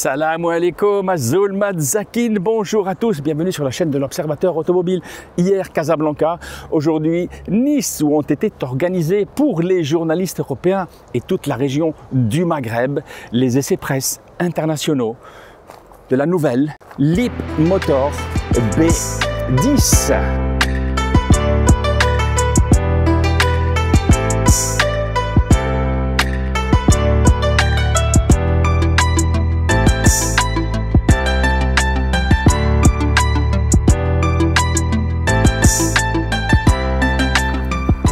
Assalamu alaikum, Azul Madzakin, bonjour à tous, bienvenue sur la chaîne de l'Observateur Automobile. Hier Casablanca, aujourd'hui Nice, où ont été organisés pour les journalistes européens et toute la région du Maghreb les essais presse internationaux de la nouvelle Leapmotor B10.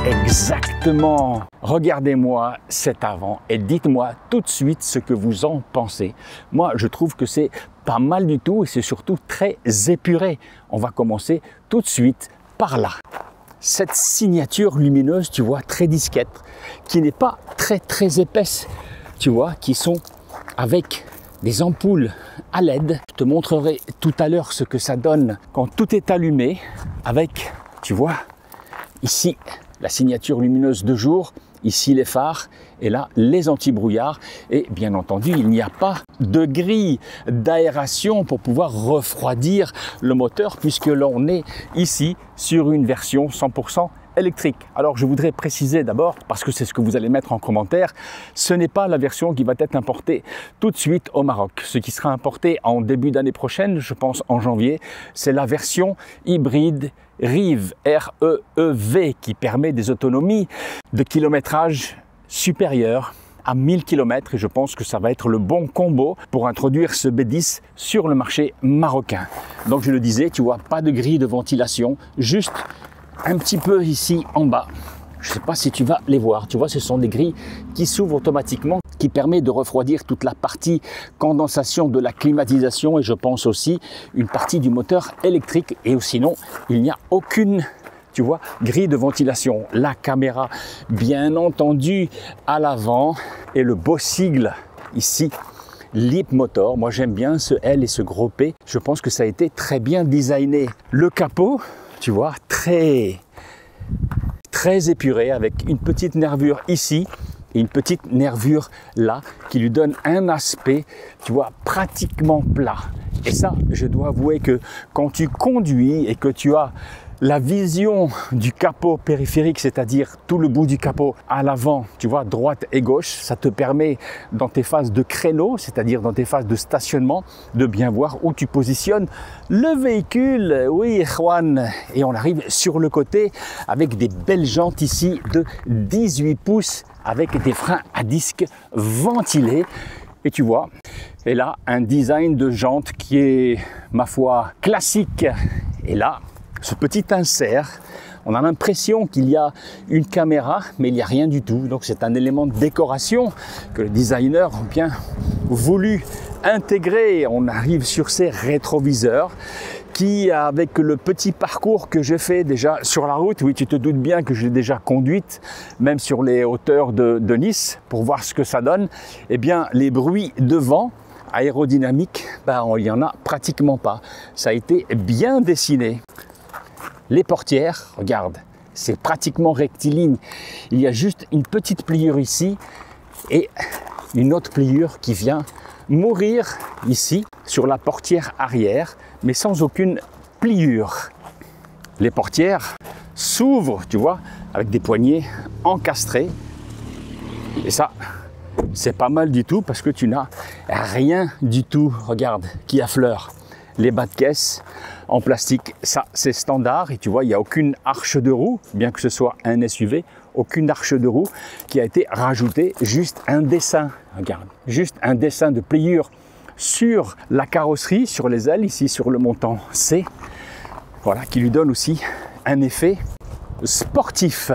Exactement. Regardez-moi cet avant et dites-moi tout de suite ce que vous en pensez. Moi, je trouve que c'est pas mal du tout et c'est surtout très épuré. On va commencer tout de suite par là. Cette signature lumineuse, tu vois, très discrète, qui n'est pas très épaisse, tu vois, qui sont avec des ampoules à LED. Je te montrerai tout à l'heure ce que ça donne quand tout est allumé avec, tu vois, ici, la signature lumineuse de jour, ici les phares et là les anti-brouillards. Et bien entendu, il n'y a pas de grille d'aération pour pouvoir refroidir le moteur puisque l'on est ici sur une version 100% électrique. Alors je voudrais préciser d'abord, parce que c'est ce que vous allez mettre en commentaire, ce n'est pas la version qui va être importée tout de suite au Maroc. Ce qui sera importé en début d'année prochaine, je pense en janvier, c'est la version hybride REEV, R-E-E-V, qui permet des autonomies de kilométrage supérieures à 1000 km et je pense que ça va être le bon combo pour introduire ce B10 sur le marché marocain. Donc je le disais, tu vois, pas de grille de ventilation, juste un petit peu ici en bas. Je ne sais pas si tu vas les voir, tu vois, ce sont des grilles qui s'ouvrent automatiquement, qui permet de refroidir toute la partie condensation de la climatisation et je pense aussi une partie du moteur électrique. Et sinon, il n'y a aucune, tu vois, grille de ventilation. La caméra, bien entendu, à l'avant et le beau sigle ici, Leapmotor. Moi, j'aime bien ce L et ce gros P. Je pense que ça a été très bien designé. Le capot, tu vois, très épuré avec une petite nervure ici et une petite nervure là qui lui donne un aspect, tu vois, pratiquement plat. Et ça, je dois avouer que quand tu conduis et que tu as la vision du capot périphérique, c'est-à-dire tout le bout du capot à l'avant, tu vois, droite et gauche, ça te permet dans tes phases de créneau, c'est-à-dire dans tes phases de stationnement, de bien voir où tu positionnes le véhicule. Oui, Juan, et on arrive sur le côté avec des belles jantes ici de 18 pouces avec des freins à disque ventilés. Et tu vois, et là, un design de jante qui est, ma foi, classique. Et là, ce petit insert, on a l'impression qu'il y a une caméra, mais il n'y a rien du tout. Donc c'est un élément de décoration que les designers ont bien voulu intégrer. On arrive sur ces rétroviseurs qui, avec le petit parcours que j'ai fait déjà sur la route, oui, tu te doutes bien que je l'ai déjà conduite, même sur les hauteurs de Nice, pour voir ce que ça donne, eh bien les bruits de vent aérodynamiques, il n'y en a pratiquement pas. Ça a été bien dessiné. Les portières, regarde, c'est pratiquement rectiligne. Il y a juste une petite pliure ici et une autre pliure qui vient mourir ici sur la portière arrière, mais sans aucune pliure. Les portières s'ouvrent, tu vois, avec des poignées encastrées. Et ça, c'est pas mal du tout parce que tu n'as rien du tout, regarde, qui affleure. Les bas de caisse en plastique, ça c'est standard et tu vois, il n'y a aucune arche de roue, bien que ce soit un SUV, aucune arche de roue qui a été rajoutée, juste un dessin, regarde, juste un dessin de pliure sur la carrosserie, sur les ailes, ici sur le montant C, voilà, qui lui donne aussi un effet sportif.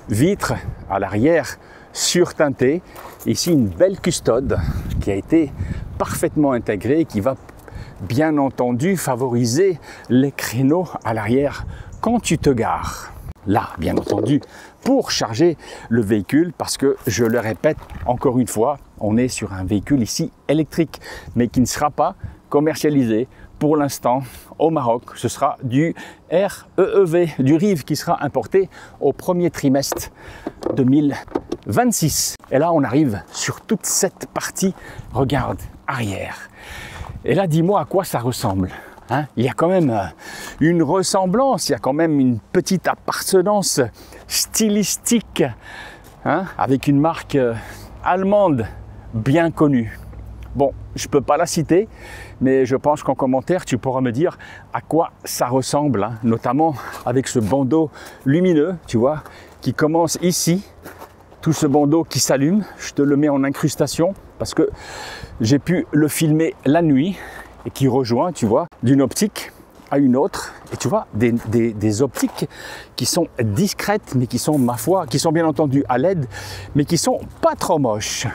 Vitre à l'arrière surteintée, ici une belle custode qui a été parfaitement intégrée et qui va bien entendu favoriser les créneaux à l'arrière quand tu te gares. Là, bien entendu, pour charger le véhicule, parce que je le répète encore une fois, on est sur un véhicule ici électrique, mais qui ne sera pas commercialisé pour l'instant au Maroc. Ce sera du REEV, du REEV qui sera importé au premier trimestre 2026. Et là, on arrive sur toute cette partie, regarde, arrière. Et là, dis-moi à quoi ça ressemble. Hein? Il y a quand même une ressemblance, il y a quand même une petite appartenance stylistique, hein? Avec une marque allemande bien connue. Bon, je ne peux pas la citer, mais je pense qu'en commentaire, tu pourras me dire à quoi ça ressemble, hein? Notamment avec ce bandeau lumineux, tu vois, qui commence ici, tout ce bandeau qui s'allume. Je te le mets en incrustation parce que j'ai pu le filmer la nuit et qui rejoint, tu vois, d'une optique à une autre. Et tu vois, des optiques qui sont discrètes, mais qui sont, ma foi, qui sont bien entendu à LED, mais qui sont pas trop moches.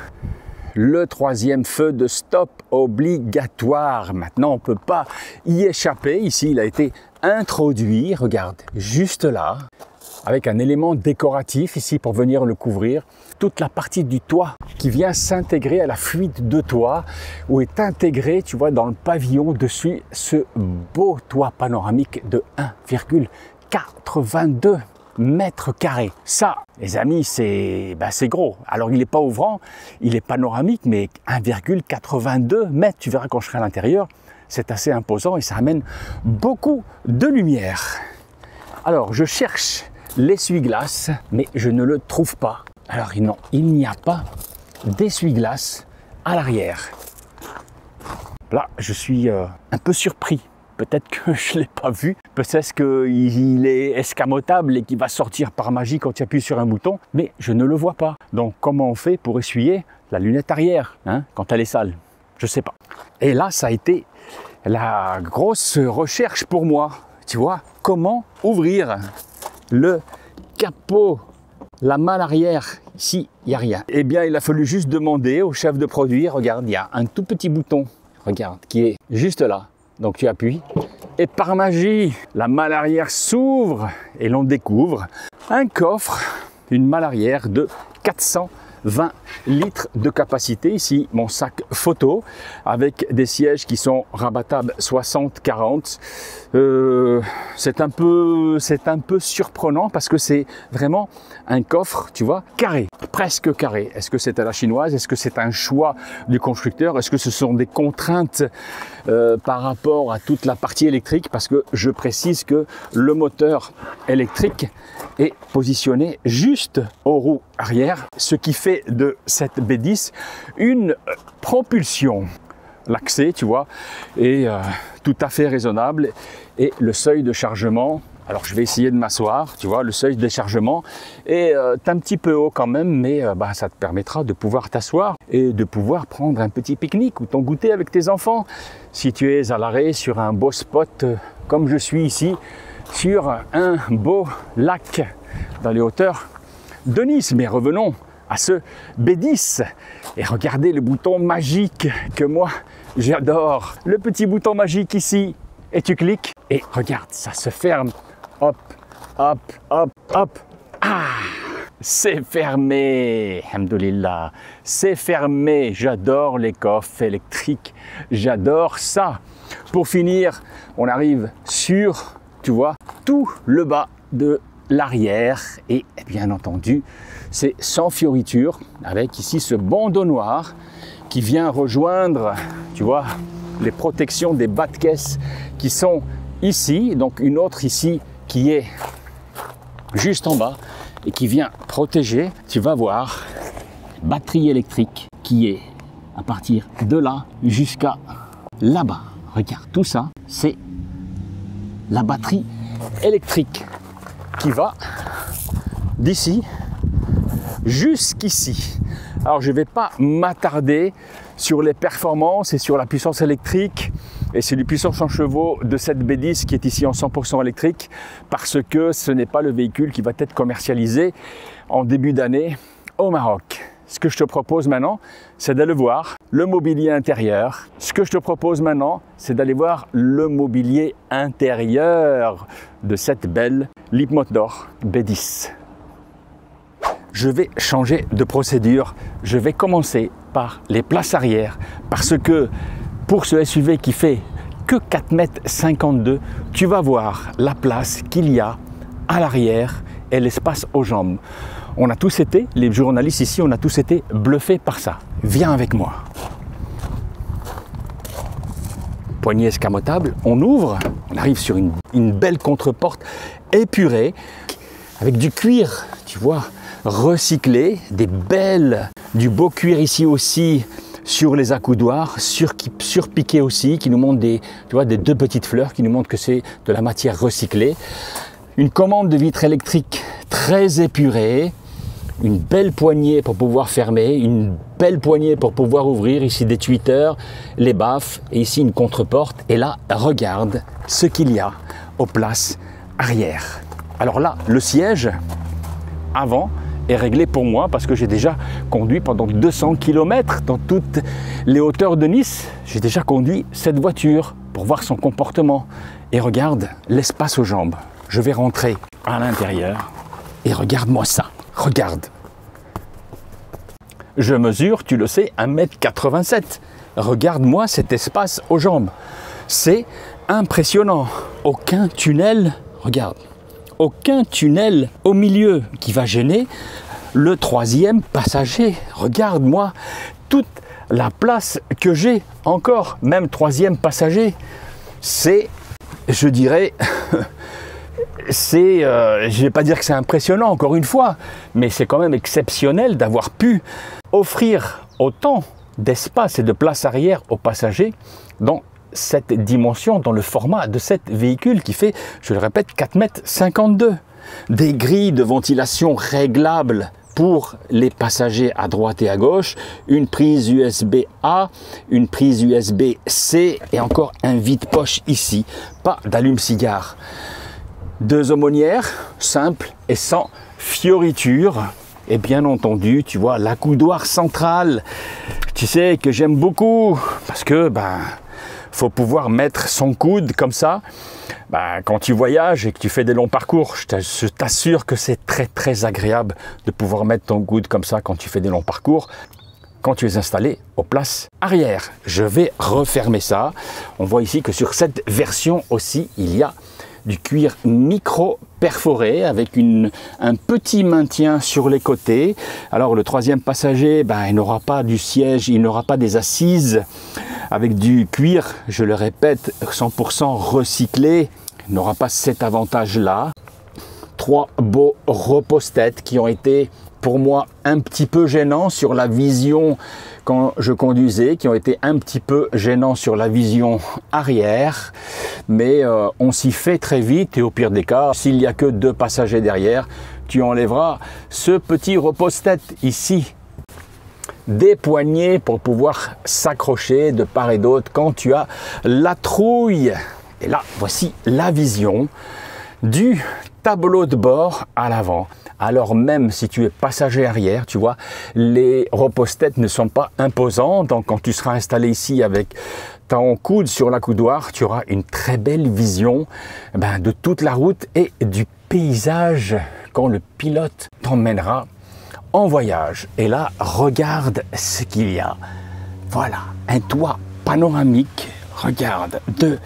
Le troisième feu de stop obligatoire. Maintenant, on ne peut pas y échapper. Ici, il a été introduit, regarde, juste là, avec un élément décoratif ici pour venir le couvrir. Toute la partie du toit qui vient s'intégrer à la fuite de toit où est intégré, tu vois, dans le pavillon dessus, ce beau toit panoramique de 1,82 mètres carrés. Ça, les amis, c'est gros. Alors, il n'est pas ouvrant, il est panoramique, mais 1,82 mètres, tu verras quand je serai à l'intérieur, c'est assez imposant et ça amène beaucoup de lumière. Alors, je cherche l'essuie-glace, mais je ne le trouve pas. Alors non, il n'y a pas d'essuie-glace à l'arrière. Là, je suis un peu surpris. Peut-être que je ne l'ai pas vu. Peut-être qu'il est escamotable et qu'il va sortir par magie quand tu appuies sur un bouton, mais je ne le vois pas. Donc comment on fait pour essuyer la lunette arrière, hein, quand elle est sale? Je ne sais pas. Et là, ça a été la grosse recherche pour moi. Tu vois, comment ouvrir le capot, la malle arrière? Ici, il n'y a rien. Eh bien, il a fallu juste demander au chef de produit. Regarde, il y a un tout petit bouton, regarde, qui est juste là. Donc tu appuies et par magie, la malle arrière s'ouvre et l'on découvre un coffre, une malle arrière de 420 litres de capacité. Ici, mon sac photo avec des sièges qui sont rabattables 60-40. C'est un peu surprenant parce que c'est vraiment un coffre, tu vois, carré, presque carré. Est-ce que c'est à la chinoise? Est-ce que c'est un choix du constructeur? Est-ce que ce sont des contraintes par rapport à toute la partie électrique? Parce que je précise que le moteur électrique est positionné juste aux roues arrière, ce qui fait de cette B10 une propulsion. L'accès, tu vois, est tout à fait raisonnable et le seuil de chargement, alors je vais essayer de m'asseoir, tu vois, le seuil de chargement est un petit peu haut quand même, mais ça te permettra de pouvoir t'asseoir et de pouvoir prendre un petit pique-nique ou ton goûter avec tes enfants. Si tu es à l'arrêt sur un beau spot comme je suis ici, sur un beau lac dans les hauteurs de Nice. Mais revenons à ce B10 et regardez le bouton magique que moi j'adore. Le petit bouton magique ici et tu cliques et regarde, ça se ferme. Hop, hop, hop, hop. Ah, c'est fermé. Alhamdoulilah, c'est fermé. J'adore les coffres électriques. J'adore ça. Pour finir, on arrive sur, tu vois, tout le bas de l'arrière et bien entendu, c'est sans fioriture avec ici ce bandeau noir qui vient rejoindre, tu vois, les protections des bas de caisse qui sont ici, donc une autre ici qui est juste en bas et qui vient protéger. Tu vas voir, batterie électrique qui est à partir de là jusqu'à là-bas. Regarde, tout ça, c'est la batterie électrique qui va d'ici jusqu'ici. Alors je ne vais pas m'attarder sur les performances et sur la puissance électrique et sur les puissances en chevaux de cette B10 qui est ici en 100% électrique parce que ce n'est pas le véhicule qui va être commercialisé en début d'année au Maroc. Ce que je te propose maintenant, c'est d'aller voir le mobilier intérieur. Ce que je te propose maintenant, c'est d'aller voir le mobilier intérieur de cette belle Leapmotor B10. Je vais changer de procédure. Je vais commencer par les places arrière parce que pour ce SUV qui fait que 4,52 m, tu vas voir la place qu'il y a à l'arrière et l'espace aux jambes. On a tous été, les journalistes ici, on a tous été bluffés par ça. Viens avec moi. poignée escamotable, on ouvre, on arrive sur une belle contre-porte épurée, avec du cuir, tu vois, recyclé, du beau cuir ici aussi, sur les accoudoirs, surpiqué aussi, qui nous montrent des 2 petites fleurs, qui nous montrent que c'est de la matière recyclée. Une commande de vitre électrique très épurée, une belle poignée pour pouvoir fermer, une belle poignée pour pouvoir ouvrir, ici des tweeters, les baffes, et ici une contre-porte. Et là, regarde ce qu'il y a aux places arrière. Alors là, le siège avant est réglé pour moi parce que j'ai déjà conduit pendant 200 km dans toutes les hauteurs de Nice. J'ai déjà conduit cette voiture pour voir son comportement. Et regarde l'espace aux jambes. Je vais rentrer à l'intérieur et regarde-moi ça. Regarde. Je mesure, tu le sais, 1,87 m. Regarde-moi cet espace aux jambes. C'est impressionnant. Aucun tunnel, regarde. Aucun tunnel au milieu qui va gêner le 3e passager. Regarde-moi toute la place que j'ai encore, même 3e passager. C'est, je dirais, je ne vais pas dire que c'est impressionnant encore une fois, mais c'est quand même exceptionnel d'avoir pu offrir autant d'espace et de place arrière aux passagers dans cette dimension, dans le format de cet véhicule qui fait, je le répète, 4,52 m. Des grilles de ventilation réglables pour les passagers à droite et à gauche, une prise USB-A, une prise USB-C et encore un vide-poche ici, pas d'allume-cigare. 2 aumônières, simples et sans fioritures. Et bien entendu, tu vois, l'accoudoir central, tu sais que j'aime beaucoup parce que, faut pouvoir mettre son coude comme ça. Quand tu voyages et que tu fais des longs parcours, je t'assure que c'est très très agréable de pouvoir mettre ton coude comme ça quand tu fais des longs parcours, quand tu es installé aux places arrière. Je vais refermer ça. On voit ici que sur cette version aussi, il y a du cuir micro perforé avec un petit maintien sur les côtés. Alors le 3e passager, il n'aura pas du siège, il n'aura pas des assises avec du cuir, je le répète, 100% recyclé. Il n'aura pas cet avantage-là. 3 beaux repose-têtes qui ont été pour moi un petit peu gênants sur la vision quand je conduisais, qui ont été un petit peu gênants sur la vision arrière, mais on s'y fait très vite et au pire des cas, s'il n'y a que 2 passagers derrière, tu enlèveras ce petit repose-tête ici. Des poignées pour pouvoir s'accrocher de part et d'autre quand tu as la trouille. Et là, voici la vision du tableau de bord à l'avant. Alors même si tu es passager arrière, tu vois, les repose-têtes ne sont pas imposants. Donc quand tu seras installé ici avec ton coude sur l'accoudoir, tu auras une très belle vision de toute la route et du paysage quand le pilote t'emmènera en voyage. Et là, regarde ce qu'il y a. Voilà, un toit panoramique, regarde, de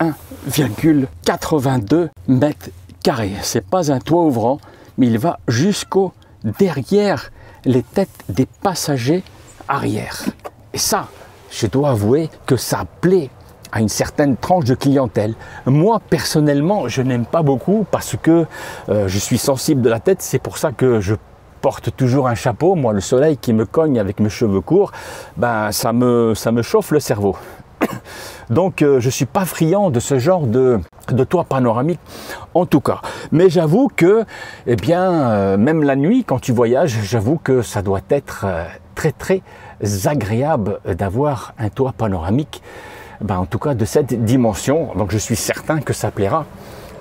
1,82 mètres carrés. C'est pas un toit ouvrant, mais il va jusqu'au derrière les têtes des passagers arrière. Et ça, je dois avouer que ça plaît à une certaine tranche de clientèle. Moi, personnellement, je n'aime pas beaucoup parce que je suis sensible de la tête. C'est pour ça que je porte toujours un chapeau. Moi, le soleil qui me cogne avec mes cheveux courts, ça me chauffe le cerveau. Donc, je ne suis pas friand de ce genre de toit panoramique, en tout cas. Mais j'avoue que, même la nuit, quand tu voyages, j'avoue que ça doit être très, très agréable d'avoir un toit panoramique, en tout cas de cette dimension. Donc, je suis certain que ça plaira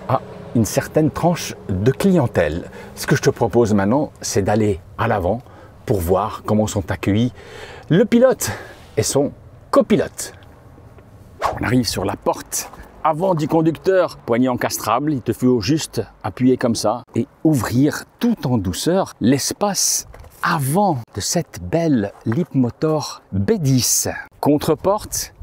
à une certaine tranche de clientèle. Ce que je te propose maintenant, c'est d'aller à l'avant pour voir comment sont accueillis le pilote et son copilote. On arrive sur la porte avant du conducteur, poignée encastrable, il te faut juste appuyer comme ça et ouvrir tout en douceur l'espace avant de cette belle Leapmotor B10. Contre-porte,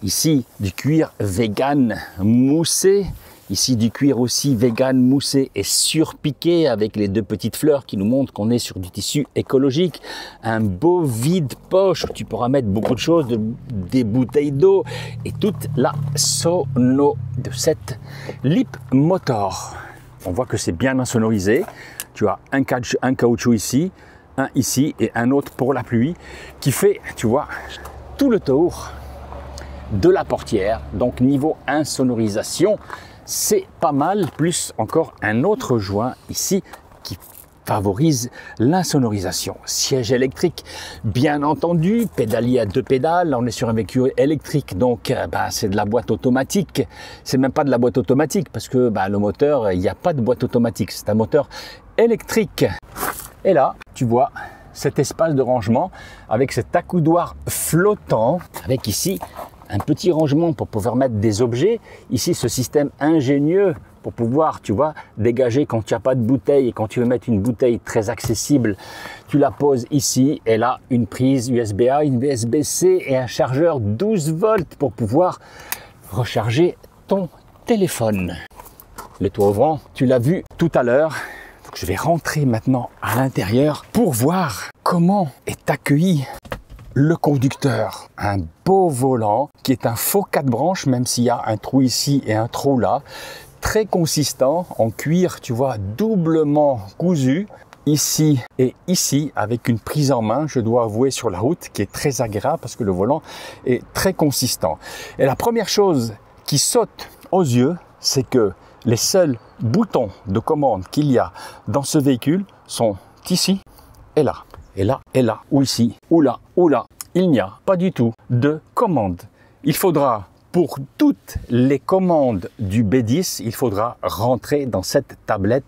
ici du cuir vegan moussé Ici du cuir aussi vegan moussé et surpiqué avec les deux petites fleurs qui nous montrent qu'on est sur du tissu écologique. Un beau vide-poche où tu pourras mettre beaucoup de choses, des bouteilles d'eau et toute la sono de cette Lip Motor. On voit que c'est bien insonorisé. Tu as un caoutchouc ici, un ici et un autre pour la pluie qui fait, tu vois, tout le tour de la portière. Donc niveau insonorisation, c'est pas mal, plus encore un autre joint ici qui favorise l'insonorisation. Siège électrique, bien entendu, pédalier à 2 pédales. On est sur un véhicule électrique, donc c'est de la boîte automatique. C'est même pas de la boîte automatique parce que le moteur, il n'y a pas de boîte automatique. C'est un moteur électrique. Et là, tu vois cet espace de rangement avec cet accoudoir flottant, avec ici un petit rangement pour pouvoir mettre des objets. Ici, ce système ingénieux pour pouvoir, tu vois, dégager quand tu n'as pas de bouteille et quand tu veux mettre une bouteille très accessible, tu la poses ici et là, une prise USB-A, une USB-C et un chargeur 12 volts pour pouvoir recharger ton téléphone. Le toit ouvrant, tu l'as vu tout à l'heure. Je vais rentrer maintenant à l'intérieur pour voir comment est accueilli le conducteur. Un beau volant qui est un faux 4 branches, même s'il y a un trou ici et un trou là. Très consistant, en cuir, tu vois, doublement cousu. Ici et ici, avec une prise en main, je dois avouer, sur la route, qui est très agréable parce que le volant est très consistant. Et la première chose qui saute aux yeux, c'est que les seuls boutons de commande qu'il y a dans ce véhicule sont ici et là, et là, et là, ou ici, ou là, ou là. Il n'y a pas du tout de commande. Il faudra, pour toutes les commandes du B10, il faudra rentrer dans cette tablette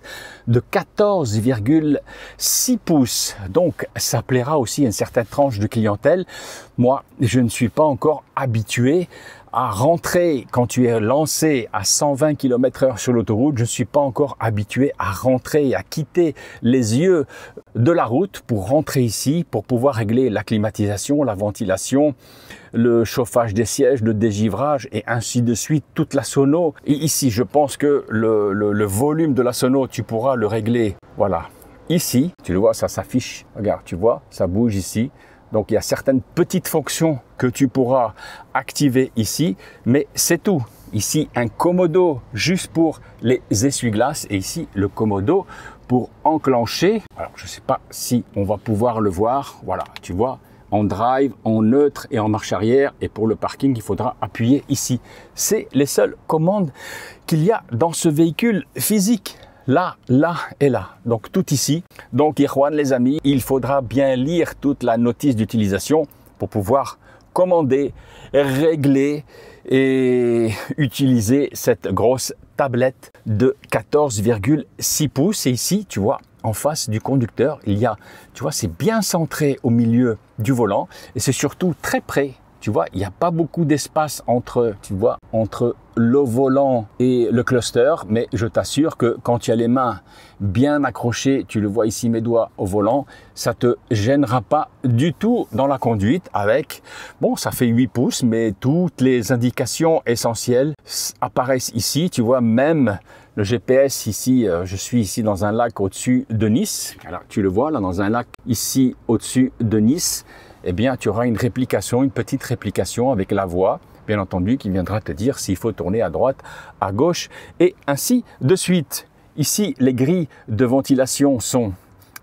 de 14,6 pouces. Donc, ça plaira aussi à une certaine tranche de clientèle. Moi, je ne suis pas encore habitué à rentrer quand tu es lancé à 120 km/h sur l'autoroute. Je ne suis pas encore habitué à rentrer, à quitter les yeux de la route pour rentrer ici, pour pouvoir régler la climatisation, la ventilation, le chauffage des sièges, le dégivrage et ainsi de suite, toute la sono. Et ici, je pense que le volume de la sono, tu pourras le régler. Voilà. Ici, tu le vois, ça s'affiche. Regarde, tu vois, ça bouge ici. Donc, il y a certaines petites fonctions que tu pourras activer ici, mais c'est tout. Ici, un commodo juste pour les essuie-glaces et ici, le commodo pour enclencher. Alors, je ne sais pas si on va pouvoir le voir. Voilà, tu vois, en drive, en neutre et en marche arrière. Et pour le parking, il faudra appuyer ici. C'est les seules commandes qu'il y a dans ce véhicule physique. Là, là et là. Donc tout ici. Donc Irwan, les amis, il faudra bien lire toute la notice d'utilisation pour pouvoir commander, régler et utiliser cette grosse tablette de 14,6 pouces. Et ici, tu vois, en face du conducteur, il y a, tu vois, c'est bien centré au milieu du volant et c'est surtout très près. Tu vois, il n'y a pas beaucoup d'espace entre, tu vois, entre le volant et le cluster, mais je t'assure que quand tu as les mains bien accrochées, tu le vois ici mes doigts au volant, ça te gênera pas du tout dans la conduite avec, bon, ça fait 8 pouces, mais toutes les indications essentielles apparaissent ici. Tu vois, même le GPS ici, je suis ici dans un lac au-dessus de Nice. Alors, tu le vois là, dans un lac ici au-dessus de Nice. Eh bien, tu auras une réplication, une petite réplication avec la voix, bien entendu, qui viendra te dire s'il faut tourner à droite, à gauche, et ainsi de suite. Ici, les grilles de ventilation sont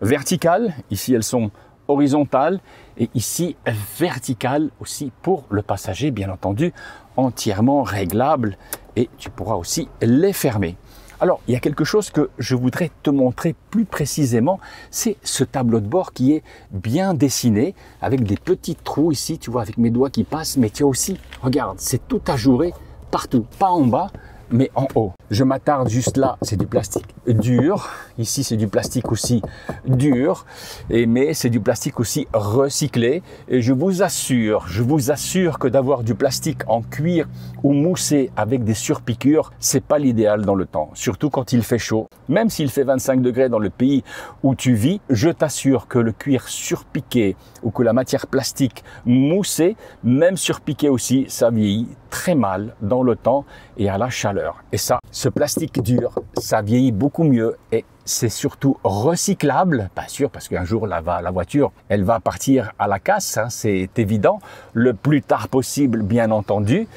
verticales. Ici, elles sont horizontales. Et ici, verticales aussi pour le passager, bien entendu, entièrement réglables. Et tu pourras aussi les fermer. Alors, il y a quelque chose que je voudrais te montrer plus précisément, c'est ce tableau de bord qui est bien dessiné avec des petits trous ici, tu vois, avec mes doigts qui passent, mais tu as aussi, regarde, c'est tout ajouré partout, pas en bas, mais en haut. Je m'attarde juste là, c'est du plastique dur. Ici, c'est du plastique aussi dur, mais c'est du plastique aussi recyclé. Et je vous assure que d'avoir du plastique en cuir ou moussé avec des surpiqûres, c'est pas l'idéal dans le temps. Surtout quand il fait chaud. Même s'il fait 25 degrés dans le pays où tu vis, je t'assure que le cuir surpiqué ou que la matière plastique moussée, même surpiqué aussi, ça vieillit très mal dans le temps et à la chaleur. Et ça, ce plastique dur, ça vieillit beaucoup mieux et c'est surtout recyclable, pas sûr parce qu'un jour la voiture, elle va partir à la casse, hein, c'est évident, le plus tard possible bien entendu,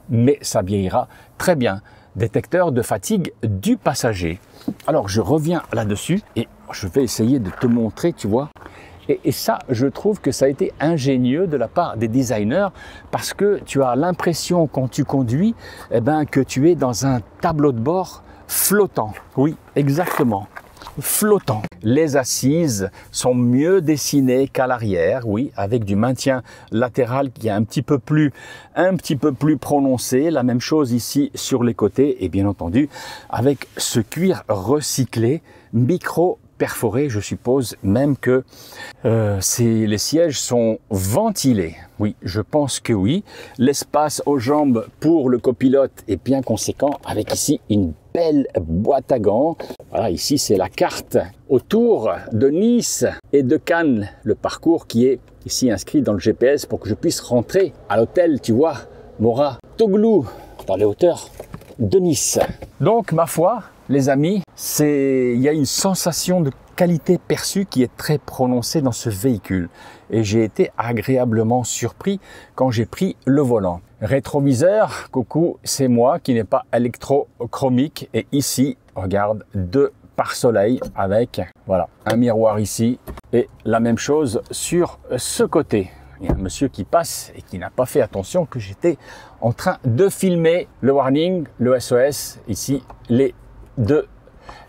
mais ça vieillira très bien. Détecteur de fatigue du passager. Alors je reviens là-dessus et je vais essayer de te montrer, tu vois. Et ça, je trouve que ça a été ingénieux de la part des designers parce que tu as l'impression quand tu conduis que tu es dans un tableau de bord flottant. Oui, exactement. Flottant. Les assises sont mieux dessinées qu'à l'arrière, oui, avec du maintien latéral qui est un petit peu plus prononcé. La même chose ici sur les côtés et bien entendu avec ce cuir recyclé micro perforé. Je suppose même que les sièges sont ventilés. Oui, je pense que oui. L'espace aux jambes pour le copilote est bien conséquent avec ici une belle boîte à gants. Voilà, ici c'est la carte autour de Nice et de Cannes, le parcours qui est ici inscrit dans le GPS pour que je puisse rentrer à l'hôtel, tu vois, Mora Toglou, dans les hauteurs de Nice. Donc ma foi, les amis, il y a une sensation de qualité perçue qui est très prononcée dans ce véhicule et j'ai été agréablement surpris quand j'ai pris le volant. Rétroviseur, coucou, c'est moi qui n'est pas électrochromique et ici, regarde, 2 pare-soleil avec, voilà, un miroir ici et la même chose sur ce côté. Il y a un monsieur qui passe et qui n'a pas fait attention que j'étais en train de filmer le warning, le SOS, ici les 2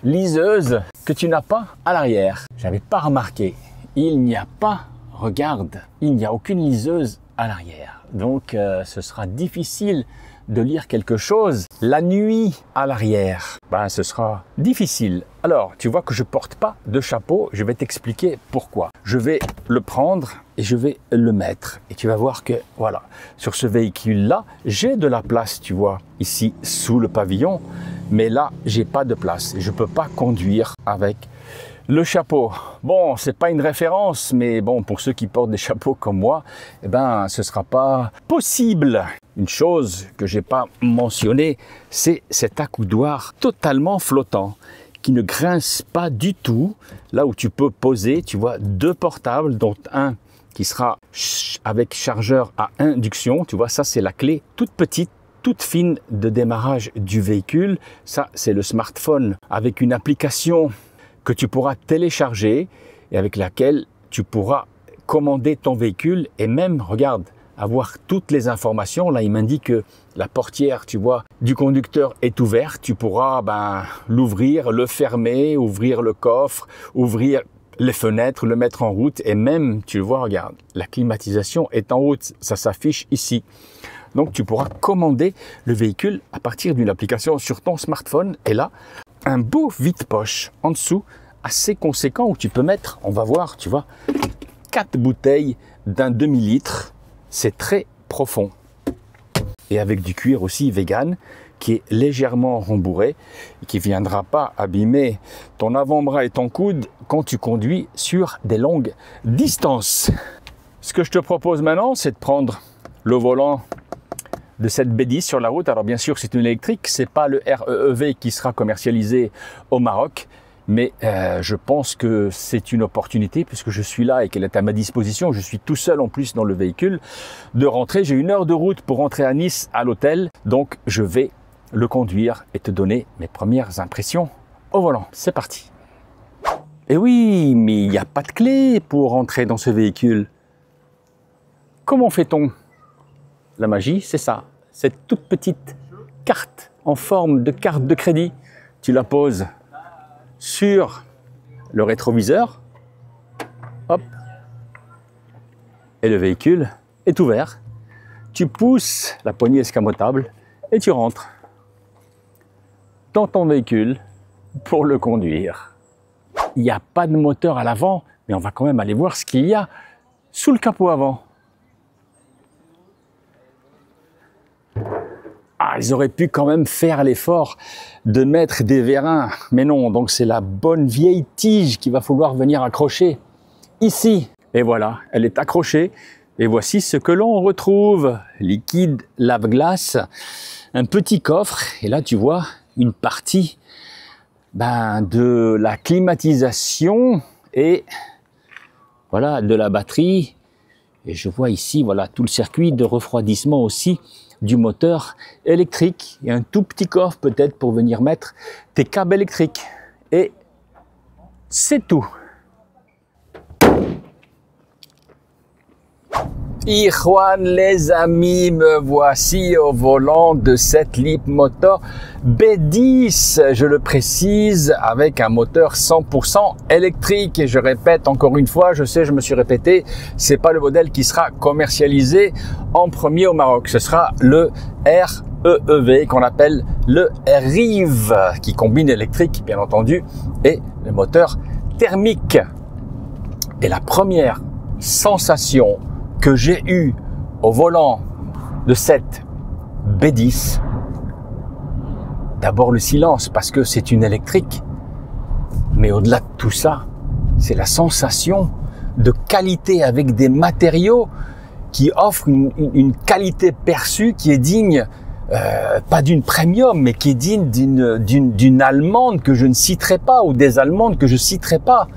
liseuses que tu n'as pas à l'arrière. J'avais pas remarqué. Il n'y a pas, regarde, il n'y a aucune liseuse à l'arrière. Donc ce sera difficile de lire quelque chose la nuit à l'arrière. Ce sera difficile. Alors, tu vois que je porte pas de chapeau, je vais t'expliquer pourquoi. Je vais le prendre et je vais le mettre. Et tu vas voir que, voilà, sur ce véhicule-là, j'ai de la place, tu vois, ici, sous le pavillon. Mais là, j'ai pas de place. Je peux pas conduire avec le chapeau. Bon, c'est pas une référence, mais bon, pour ceux qui portent des chapeaux comme moi, ce sera pas possible. Une chose que j'ai pas mentionnée, c'est cet accoudoir totalement flottant qui ne grince pas du tout. Là où tu peux poser, tu vois, 2 portables, dont un qui sera avec chargeur à induction. Tu vois, ça c'est la clé toute petite, toute fine de démarrage du véhicule. Ça, c'est le smartphone avec une application que tu pourras télécharger et avec laquelle tu pourras commander ton véhicule et même, regarde, avoir toutes les informations. Là, il m'indique que la portière, tu vois, du conducteur est ouverte. Tu pourras l'ouvrir, le fermer, ouvrir le coffre, ouvrir les fenêtres, le mettre en route et même, tu le vois, regarde, la climatisation est en route. Ça s'affiche ici. Donc, tu pourras commander le véhicule à partir d'une application sur ton smartphone. Et là, un beau vide-poche en dessous, assez conséquent, où tu peux mettre, on va voir, tu vois, 4 bouteilles d'un demi-litre. C'est très profond. Et avec du cuir aussi vegan, qui est légèrement rembourré, et qui ne viendra pas abîmer ton avant-bras et ton coude quand tu conduis sur des longues distances. Ce que je te propose maintenant, c'est de prendre le volant de cette B10 sur la route. Alors bien sûr, c'est une électrique, c'est pas le REEV qui sera commercialisé au Maroc, mais je pense que c'est une opportunité puisque je suis là et qu'elle est à ma disposition. Je suis tout seul en plus dans le véhicule de rentrer. J'ai 1 heure de route pour rentrer à Nice à l'hôtel, donc je vais le conduire et te donner mes premières impressions au volant. C'est parti. Et oui, mais il n'y a pas de clé pour rentrer dans ce véhicule. Comment fait-on? La magie, c'est ça. Cette toute petite carte en forme de carte de crédit, tu la poses sur le rétroviseur, hop, et le véhicule est ouvert. Tu pousses la poignée escamotable et tu rentres dans ton véhicule pour le conduire. Il n'y a pas de moteur à l'avant, mais on va quand même aller voir ce qu'il y a sous le capot avant. Ah, ils auraient pu quand même faire l'effort de mettre des vérins. Mais non, donc c'est la bonne vieille tige qu'il va falloir venir accrocher ici. Et voilà, elle est accrochée. Et voici ce que l'on retrouve. Liquide lave-glace, un petit coffre. Et là, tu vois, une partie de la climatisation et voilà, de la batterie. Et je vois ici, voilà, tout le circuit de refroidissement aussi du moteur électrique. Et un tout petit coffre peut-être pour venir mettre tes câbles électriques. Et c'est tout. Juan, les amis, me voici au volant de cette Leapmotor B10, je le précise, avec un moteur 100% électrique. Et je répète encore une fois, je sais, je me suis répété, c'est pas le modèle qui sera commercialisé en premier au Maroc. Ce sera le REEV qu'on appelle le Rive, qui combine électrique, bien entendu, et le moteur thermique. Et la première sensation que j'ai eu au volant de cette B10, d'abord le silence parce que c'est une électrique, mais au-delà de tout ça, c'est la sensation de qualité avec des matériaux qui offrent une qualité perçue qui est digne, pas d'une premium, mais qui est digne d'une allemande que je ne citerai pas ou des allemandes que je citerai pas.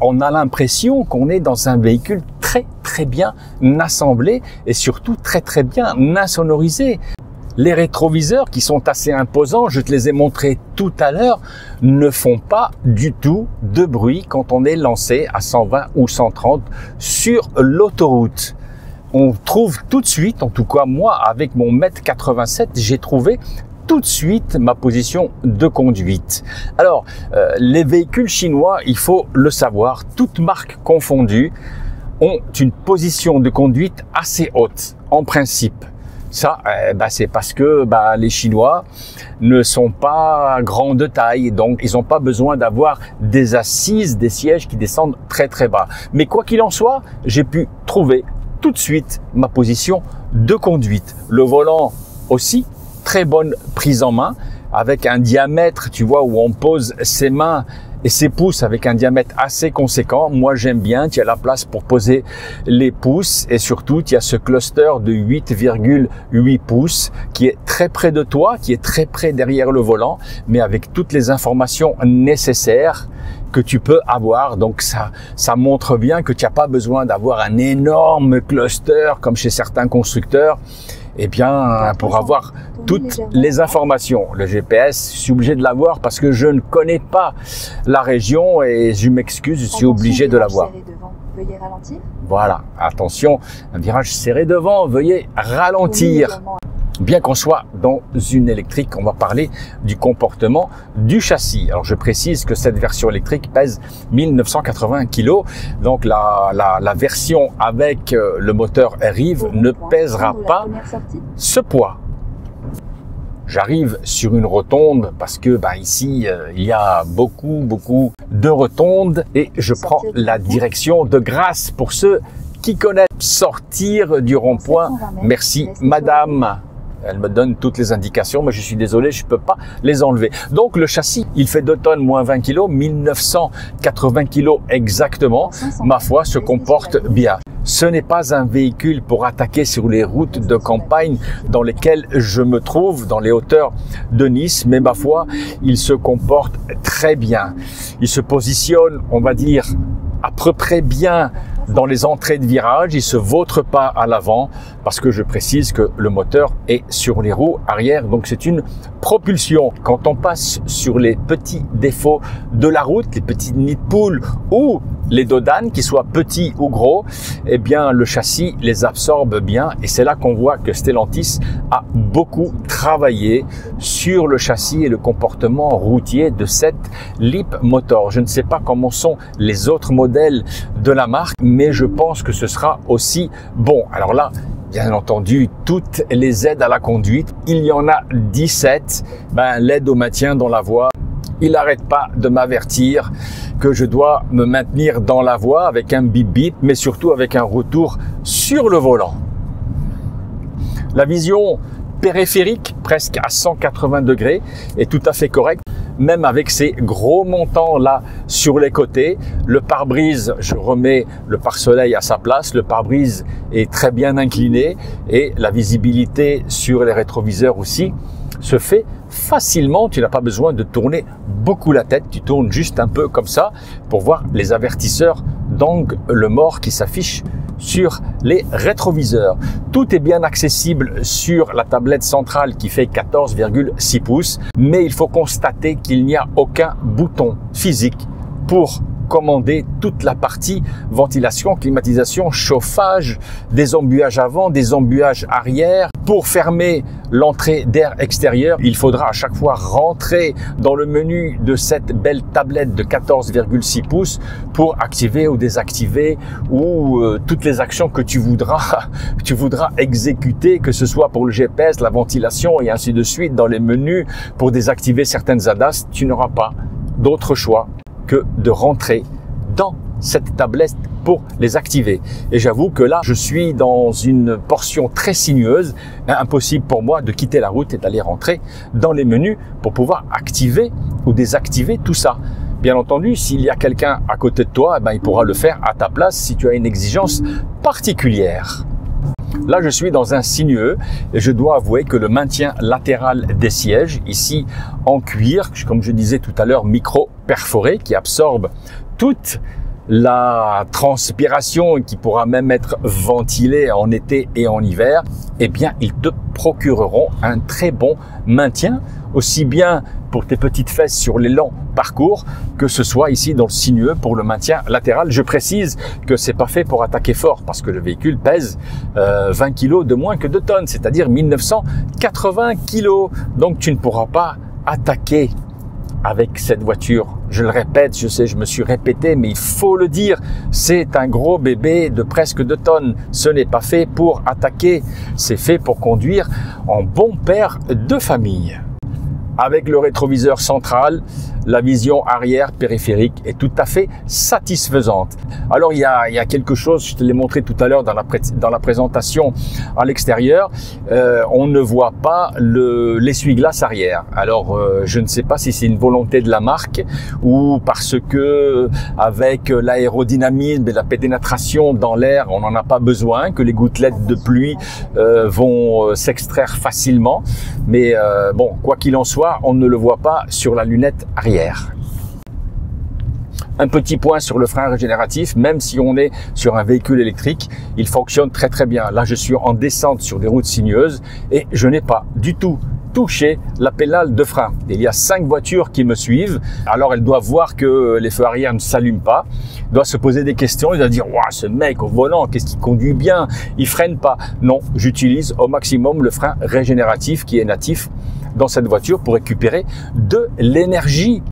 On a l'impression qu'on est dans un véhicule très bien assemblé et surtout très bien insonorisé. Les rétroviseurs qui sont assez imposants, je te les ai montrés tout à l'heure, ne font pas du tout de bruit quand on est lancé à 120 ou 130 sur l'autoroute. On trouve tout de suite, en tout cas moi avec mon 1,87 m, j'ai trouvé tout de suite ma position de conduite. Alors, les véhicules chinois, il faut le savoir, toutes marques confondues, ont une position de conduite assez haute, en principe. Ça, c'est parce que les Chinois ne sont pas grands de taille, donc ils n'ont pas besoin d'avoir des assises, des sièges qui descendent très bas. Mais quoi qu'il en soit, j'ai pu trouver tout de suite ma position de conduite. Le volant aussi, très bonne prise en main, avec un diamètre, tu vois, où on pose ses mains et ses pouces avec un diamètre assez conséquent. Moi, j'aime bien, tu as la place pour poser les pouces et surtout, tu as ce cluster de 8,8 pouces qui est très près de toi, qui est très près derrière le volant, mais avec toutes les informations nécessaires que tu peux avoir. Donc, ça montre bien que tu n'as pas besoin d'avoir un énorme cluster comme chez certains constructeurs. Eh bien, pour avoir toutes les informations, le GPS, je suis obligé de l'avoir parce que je ne connais pas la région et je m'excuse, je suis obligé de l'avoir. Veuillez ralentir. Voilà, attention, un virage serré devant, veuillez ralentir. Bien qu'on soit dans une électrique, on va parler du comportement du châssis. Alors je précise que cette version électrique pèse 1980 kg, donc la version avec le moteur Rive ne pèsera pas ce poids. J'arrive sur une rotonde parce que ici il y a beaucoup de rotondes et je prends la direction de Grasse pour ceux qui connaissent. Sortir du rond-point. Merci madame. Elle me donne toutes les indications, mais je suis désolé, je ne peux pas les enlever. Donc le châssis, il fait 2 tonnes moins 20 kg, 1980 kg exactement. Ma foi, se comporte bien. Ce n'est pas un véhicule pour attaquer sur les routes de campagne dans lesquelles je me trouve, dans les hauteurs de Nice, mais ma foi, il se comporte très bien. Il se positionne, on va dire, à peu près bien dans les entrées de virage, il se vautre pas à l'avant parce que je précise que le moteur est sur les roues arrière, donc c'est une propulsion. Quand on passe sur les petits défauts de la route, les petits nids de poules ou les dodanes, qu'ils soient petits ou gros, eh bien le châssis les absorbe bien et c'est là qu'on voit que Stellantis a beaucoup travaillé sur le châssis et le comportement routier de cette Leapmotor. Je ne sais pas comment sont les autres modèles de la marque, mais je pense que ce sera aussi bon. Alors là, bien entendu, toutes les aides à la conduite, il y en a 17. L'aide au maintien dans la voie, il n'arrête pas de m'avertir que je dois me maintenir dans la voie avec un bip bip, mais surtout avec un retour sur le volant. La vision périphérique, presque à 180 degrés, est tout à fait correcte. Même avec ces gros montants là sur les côtés, le pare-brise, je remets le pare-soleil à sa place, le pare-brise est très bien incliné et la visibilité sur les rétroviseurs aussi se fait facilement, tu n'as pas besoin de tourner beaucoup la tête, tu tournes juste un peu comme ça pour voir les avertisseurs d'angle mort qui s'affichent sur les rétroviseurs. Tout est bien accessible sur la tablette centrale qui fait 14,6 pouces, mais il faut constater qu'il n'y a aucun bouton physique pour commander toute la partie ventilation, climatisation, chauffage, des embuages avant, des embuages arrière. Pour fermer l'entrée d'air extérieur, il faudra à chaque fois rentrer dans le menu de cette belle tablette de 14,6 pouces pour activer ou désactiver ou toutes les actions que tu voudras exécuter, que ce soit pour le GPS, la ventilation et ainsi de suite. Dans les menus, pour désactiver certaines ADAS, tu n'auras pas d'autre choix que de rentrer dans cette tablette pour les activer. Et j'avoue que là, je suis dans une portion très sinueuse, impossible pour moi de quitter la route et d'aller rentrer dans les menus pour pouvoir activer ou désactiver tout ça. Bien entendu, s'il y a quelqu'un à côté de toi, il pourra le faire à ta place si tu as une exigence particulière. Là, je suis dans un sinueux et je dois avouer que le maintien latéral des sièges, ici en cuir, comme je disais tout à l'heure, micro perforé, qui absorbe toute la transpiration et qui pourra même être ventilée en été et en hiver, eh bien, ils te procureront un très bon maintien, aussi bien pour tes petites fesses sur les longs parcours, que ce soit ici dans le sinueux pour le maintien latéral. Je précise que c'est pas fait pour attaquer fort parce que le véhicule pèse 20 kg de moins que 2 tonnes, c'est-à-dire 1980 kg. Donc tu ne pourras pas attaquer avec cette voiture. Je le répète, je sais, je me suis répété, mais il faut le dire, c'est un gros bébé de presque 2 tonnes. Ce n'est pas fait pour attaquer, c'est fait pour conduire en bon père de famille. Avec le rétroviseur central, la vision arrière périphérique est tout à fait satisfaisante. Alors il y a quelque chose, je te l'ai montré tout à l'heure dans la présentation à l'extérieur, on ne voit pas l'essuie-glace arrière. Alors je ne sais pas si c'est une volonté de la marque ou parce que avec l'aérodynamisme et la pénétration dans l'air, on n'en a pas besoin, que les gouttelettes de pluie vont s'extraire facilement. Mais bon, quoi qu'il en soit, on ne le voit pas sur la lunette arrière. Un petit point sur le frein régénératif, même si on est sur un véhicule électrique, il fonctionne très très bien. Là, je suis en descente sur des routes sinueuses et je n'ai pas du tout touché la pédale de frein. Il y a 5 voitures qui me suivent, alors elles doivent voir que les feux arrière ne s'allument pas, ils doivent se poser des questions, ils doivent dire « Waouh, ce mec au volant, qu'est-ce qu'il conduit bien, il freine pas ». Non, j'utilise au maximum le frein régénératif qui est natif dans cette voiture pour récupérer de l'énergie,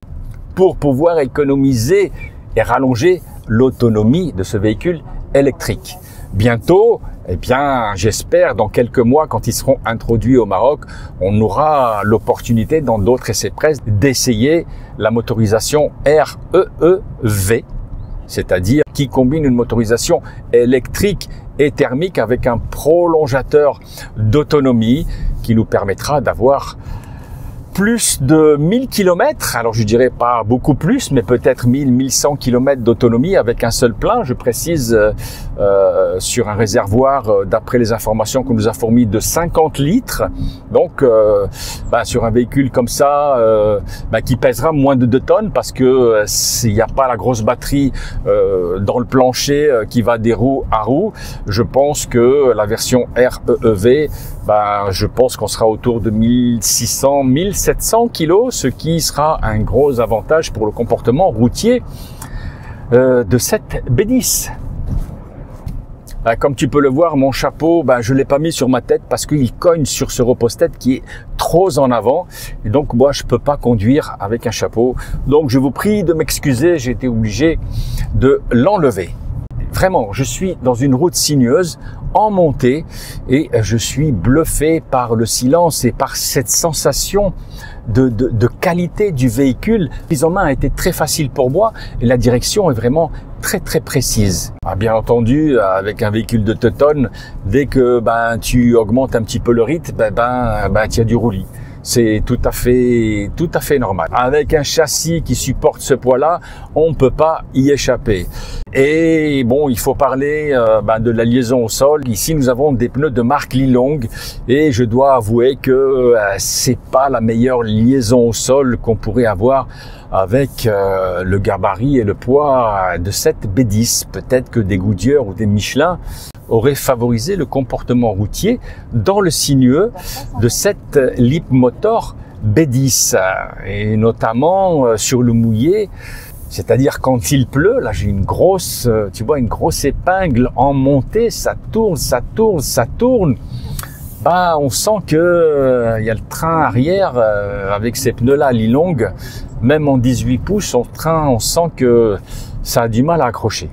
pour pouvoir économiser et rallonger l'autonomie de ce véhicule électrique. Bientôt, eh bien, j'espère dans quelques mois, quand ils seront introduits au Maroc, on aura l'opportunité dans d'autres essais-presse d'essayer la motorisation REEV, c'est-à-dire qui combine une motorisation électrique et thermique avec un prolongateur d'autonomie qui nous permettra d'avoir plus de 1000 km, alors je dirais pas beaucoup plus, mais peut-être 1000-1100 km d'autonomie avec un seul plein, je précise, sur un réservoir, d'après les informations qu'on nous a fournies, de 50 litres. Donc, sur un véhicule comme ça, qui pèsera moins de 2 tonnes, parce que s'il n'y a pas la grosse batterie dans le plancher qui va des roues à roues, je pense que la version REEV, je pense qu'on sera autour de 1600, 1700 kg, ce qui sera un gros avantage pour le comportement routier de cette B10. Comme tu peux le voir, mon chapeau, je ne l'ai pas mis sur ma tête parce qu'il cogne sur ce repose-tête qui est trop en avant. Et donc, moi, je peux pas conduire avec un chapeau. Donc, je vous prie de m'excuser, j'ai été obligé de l'enlever. Vraiment, je suis dans une route sinueuse en montée et je suis bluffé par le silence et par cette sensation de qualité du véhicule. La prise en main a été très facile pour moi et la direction est vraiment très très précise. Bien entendu, avec un véhicule de 2 tonnes, dès que tu augmentes un petit peu le rythme, tu as du roulis. C'est tout à fait normal. Avec un châssis qui supporte ce poids-là, on ne peut pas y échapper. Et bon, il faut parler de la liaison au sol. Ici, nous avons des pneus de marque Lilong et je dois avouer que c'est pas la meilleure liaison au sol qu'on pourrait avoir avec le gabarit et le poids de cette B10. Peut-être que des Goodyear ou des Michelin auraient favorisé le comportement routier dans le sinueux de cette Leapmotor B10 et notamment sur le mouillé. C'est-à-dire quand il pleut, là j'ai une grosse, tu vois, une grosse épingle en montée, ça tourne, ça tourne, ça tourne. Bah, on sent que il y a le train arrière avec ces pneus-là Lilong, même en 18 pouces, on sent que ça a du mal à accrocher.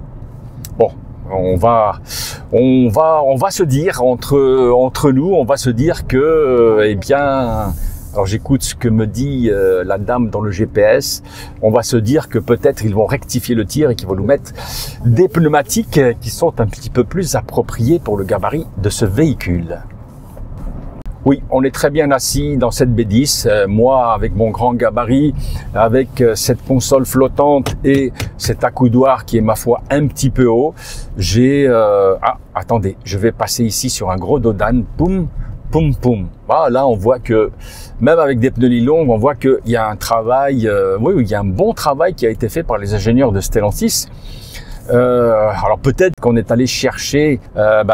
Bon, on va se dire entre nous, on va se dire que, eh bien. Alors j'écoute ce que me dit la dame dans le GPS. On va se dire que peut-être ils vont rectifier le tir et qu'ils vont nous mettre des pneumatiques qui sont un petit peu plus appropriées pour le gabarit de ce véhicule. Oui, on est très bien assis dans cette B10. Moi, avec mon grand gabarit, avec cette console flottante et cet accoudoir qui est, ma foi, un petit peu haut, j'ai... Ah, attendez, je vais passer ici sur un gros dos d'âne. Poum, poum, poum. Ah, là, on voit que, même avec des pneus Lilong, on voit qu'il y a un travail, oui, il y a un bon travail qui a été fait par les ingénieurs de Stellantis. Alors peut-être qu'on est allé chercher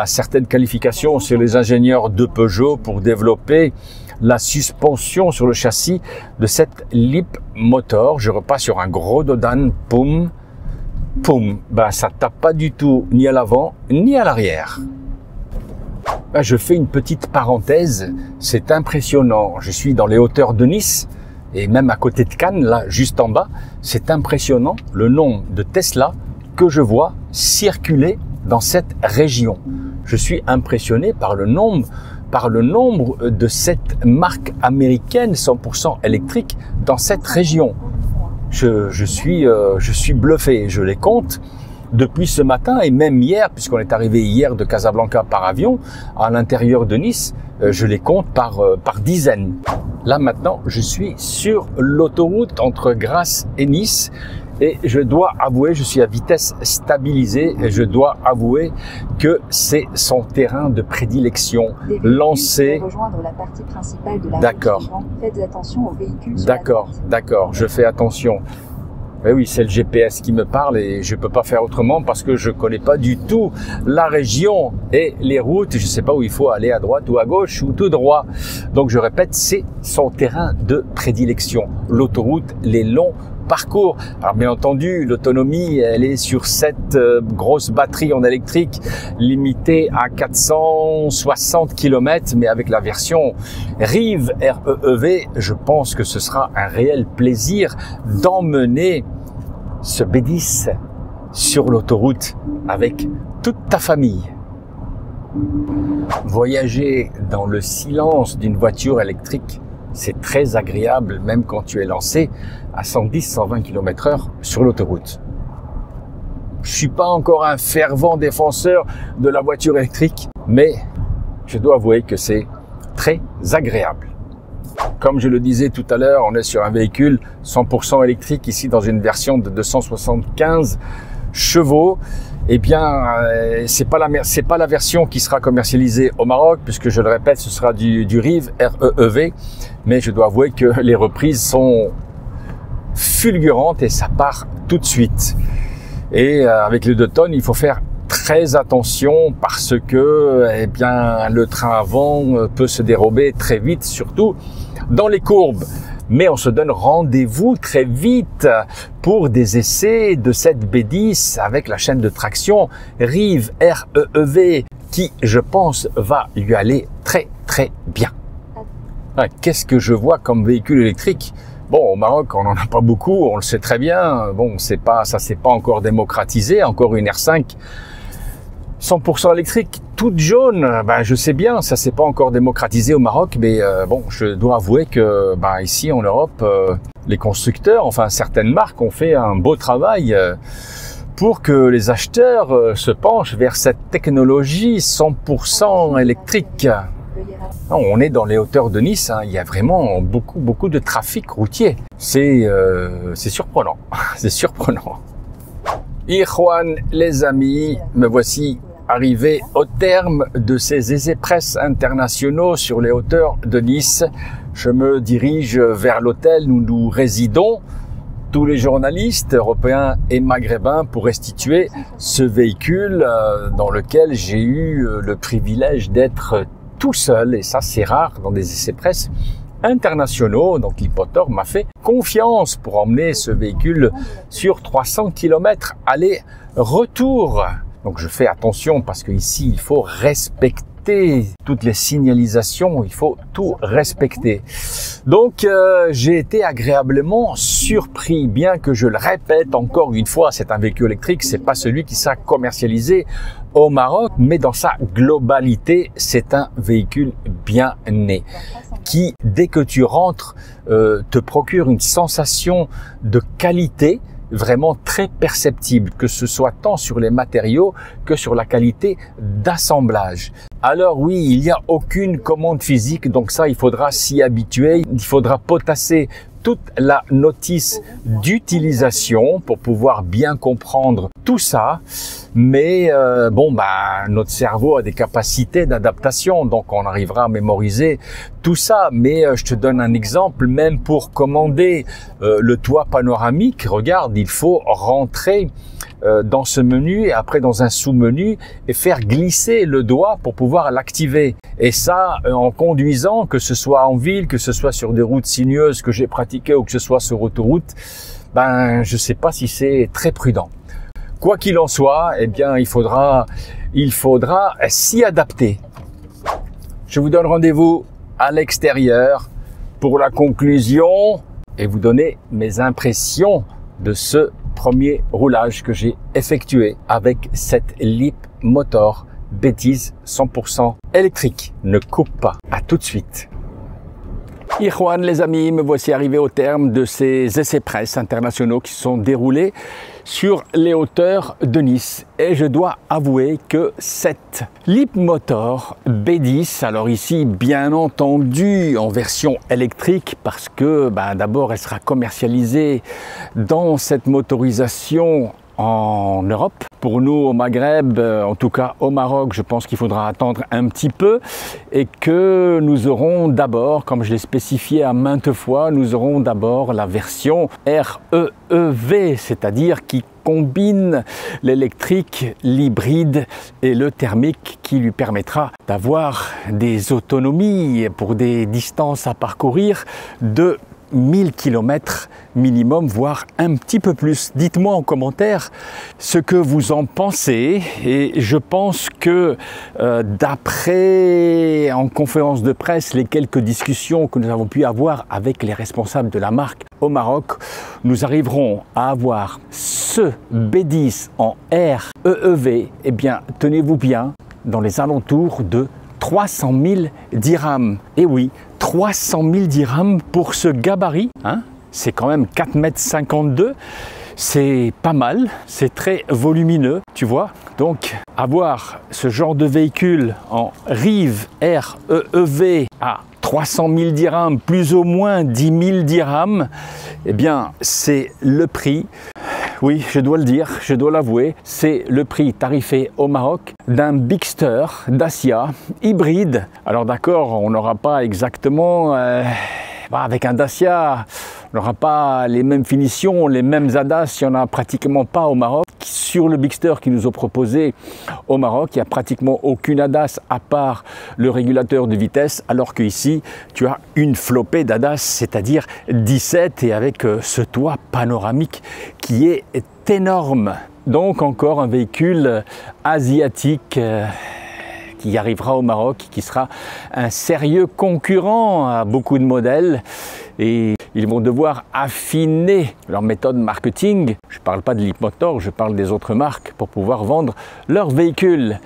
certaines qualifications sur les ingénieurs de Peugeot pour développer la suspension sur le châssis de cette Leapmotor. Je repasse sur un gros dos d'âne, poum, poum. Ça tape pas du tout ni à l'avant ni à l'arrière. Je fais une petite parenthèse, c'est impressionnant. Je suis dans les hauteurs de Nice et même à côté de Cannes, là, juste en bas, c'est impressionnant le nombre de Tesla que je vois circuler dans cette région. Je suis impressionné par le nombre de cette marque américaine 100% électrique dans cette région. Je suis bluffé, je les compte. Depuis ce matin et même hier, puisqu'on est arrivé hier de Casablanca par avion, à l'intérieur de Nice, je les compte par dizaines. Là maintenant, je suis sur l'autoroute entre Grasse et Nice et je dois avouer, je suis à vitesse stabilisée et je dois avouer que c'est son terrain de prédilection. Lancé. D'accord. Faites attention aux véhicules. D'accord, je fais attention. Mais oui, c'est le GPS qui me parle et je peux pas faire autrement parce que je connais pas du tout la région et les routes. Je sais pas où il faut aller, à droite ou à gauche ou tout droit. Donc je répète, c'est son terrain de prédilection. L'autoroute, les longs parcours. Alors bien entendu, l'autonomie, elle est sur cette grosse batterie en électrique limitée à 460 km, mais avec la version Rive REEV, je pense que ce sera un réel plaisir d'emmener ce B10 sur l'autoroute avec toute ta famille. Voyager dans le silence d'une voiture électrique, c'est très agréable, même quand tu es lancé à 110-120 km/h sur l'autoroute. Je suis pas encore un fervent défenseur de la voiture électrique, mais je dois avouer que c'est très agréable. Comme je le disais tout à l'heure, on est sur un véhicule 100% électrique ici dans une version de 275 chevaux. Eh bien, c'est pas la version qui sera commercialisée au Maroc, puisque je le répète, ce sera du Rive REEV. Mais je dois avouer que les reprises sont fulgurantes et ça part tout de suite. Et avec les 2 tonnes, il faut faire très attention parce que, eh bien, le train avant peut se dérober très vite, surtout dans les courbes. Mais on se donne rendez-vous très vite pour des essais de cette B10 avec la chaîne de traction Rive REEV qui, je pense, va lui aller très très bien. Qu'est-ce que je vois comme véhicule électrique? Bon, au Maroc, on n'en a pas beaucoup, on le sait très bien. Bon, ça s'est pas encore démocratisé, encore une R5 100% électrique, toute jaune, je sais bien, ça s'est pas encore démocratisé au Maroc, mais bon, je dois avouer que ici en Europe, les constructeurs, enfin certaines marques ont fait un beau travail pour que les acheteurs se penchent vers cette technologie 100% électrique. Non, on est dans les hauteurs de Nice, hein. Il y a vraiment beaucoup de trafic routier. C'est surprenant, c'est surprenant. Ikhwan, les amis, me voici arrivé au terme de ces essais-presse internationaux sur les hauteurs de Nice. Je me dirige vers l'hôtel où nous résidons, tous les journalistes européens et maghrébins, pour restituer ce véhicule dans lequel j'ai eu le privilège d'être tout seul, et ça c'est rare dans des essais-presse internationaux. Donc l'Hipmotor m'a fait confiance pour emmener ce véhicule sur 300 km aller-retour. Donc je fais attention parce qu'ici il faut respecter toutes les signalisations, il faut tout respecter. Donc j'ai été agréablement surpris, bien que je le répète encore une fois, c'est un véhicule électrique, c'est pas celui qui sera commercialisé au Maroc, mais dans sa globalité, c'est un véhicule bien né, qui dès que tu rentres te procure une sensation de qualité vraiment très perceptible, que ce soit tant sur les matériaux que sur la qualité d'assemblage. Alors oui, il n'y a aucune commande physique, donc ça il faudra s'y habituer, il faudra potasser toute la notice d'utilisation pour pouvoir bien comprendre tout ça. Mais notre cerveau a des capacités d'adaptation, donc on arrivera à mémoriser tout ça. Mais je te donne un exemple, même pour commander le toit panoramique, regarde, il faut rentrer dans ce menu et après dans un sous-menu et faire glisser le doigt pour pouvoir l'activer. Et ça, en conduisant, que ce soit en ville, que ce soit sur des routes sinueuses que j'ai pratiquées ou que ce soit sur autoroute, je sais pas si c'est très prudent. Quoi qu'il en soit, eh bien, il faudra s'y adapter. Je vous donne rendez-vous à l'extérieur pour la conclusion et vous donner mes impressions de ce premier roulage que j'ai effectué avec cette Leapmotor Bediz 100% électrique. Ne coupe pas. À tout de suite. Ikhwan, les amis, me voici arrivé au terme de ces essais-presse internationaux qui sont déroulés sur les hauteurs de Nice. Et je dois avouer que cette Leapmotor B10, alors ici bien entendu en version électrique parce que d'abord elle sera commercialisée dans cette motorisation en Europe. Pour nous au Maghreb, en tout cas au Maroc, je pense qu'il faudra attendre un petit peu et que nous aurons d'abord, comme je l'ai spécifié à maintes fois, nous aurons d'abord la version REEV, c'est-à-dire qui combine l'électrique, l'hybride et le thermique qui lui permettra d'avoir des autonomies pour des distances à parcourir de 1000 km minimum, voire un petit peu plus. Dites-moi en commentaire ce que vous en pensez et je pense que d'après en conférence de presse les quelques discussions que nous avons pu avoir avec les responsables de la marque au Maroc, nous arriverons à avoir ce B10 en REEV, eh bien tenez-vous bien, dans les alentours de 300 000 dirhams. Et oui, 300 000 dirhams pour ce gabarit, hein? C'est quand même 4,52 m. C'est pas mal, c'est très volumineux, tu vois. Donc, avoir ce genre de véhicule en Rive REEV à 300 000 dirhams, plus ou moins 10 000 dirhams, eh bien, c'est le prix. Oui, je dois le dire, je dois l'avouer, c'est le prix tarifé au Maroc d'un Bigster Dacia hybride. Alors d'accord, on n'aura pas exactement, avec un Dacia, on n'aura pas les mêmes finitions, les mêmes ADAS, il n'y en a pratiquement pas au Maroc. Sur le Bigster qui nous ont proposé au Maroc, il n'y a pratiquement aucune ADAS à part le régulateur de vitesse, alors qu'ici, tu as une flopée d'ADAS, c'est-à-dire 17, et avec ce toit panoramique qui est énorme. Donc encore un véhicule asiatique qui arrivera au Maroc, qui sera un sérieux concurrent à beaucoup de modèles. Et ils vont devoir affiner leur méthode marketing. Je ne parle pas de Leapmotor, je parle des autres marques pour pouvoir vendre leurs véhicules.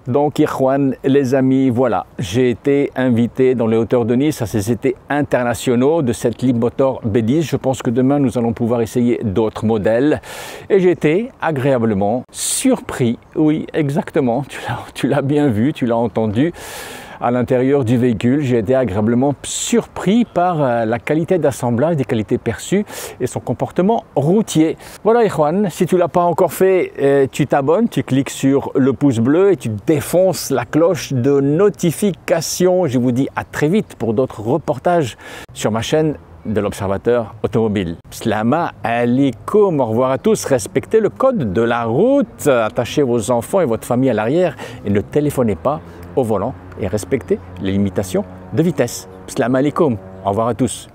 Donc, Ikhwan, les amis, voilà, j'ai été invité dans les hauteurs de Nice à ces étés internationaux de cette Leapmotor B10. Je pense que demain, nous allons pouvoir essayer d'autres modèles. Et j'ai été agréablement surpris. Oui, exactement, tu l'as bien vu, tu l'as entendu. à l'intérieur du véhicule. J'ai été agréablement surpris par la qualité d'assemblage, des qualités perçues et son comportement routier. Voilà Ikhwan, si tu ne l'as pas encore fait, tu t'abonnes, tu cliques sur le pouce bleu et tu défonces la cloche de notification. Je vous dis à très vite pour d'autres reportages sur ma chaîne de l'Observateur Automobile. Slama alaikum, au revoir à tous, respectez le code de la route, attachez vos enfants et votre famille à l'arrière et ne téléphonez pas au volant et respectez les limitations de vitesse. Slama alaikum, au revoir à tous.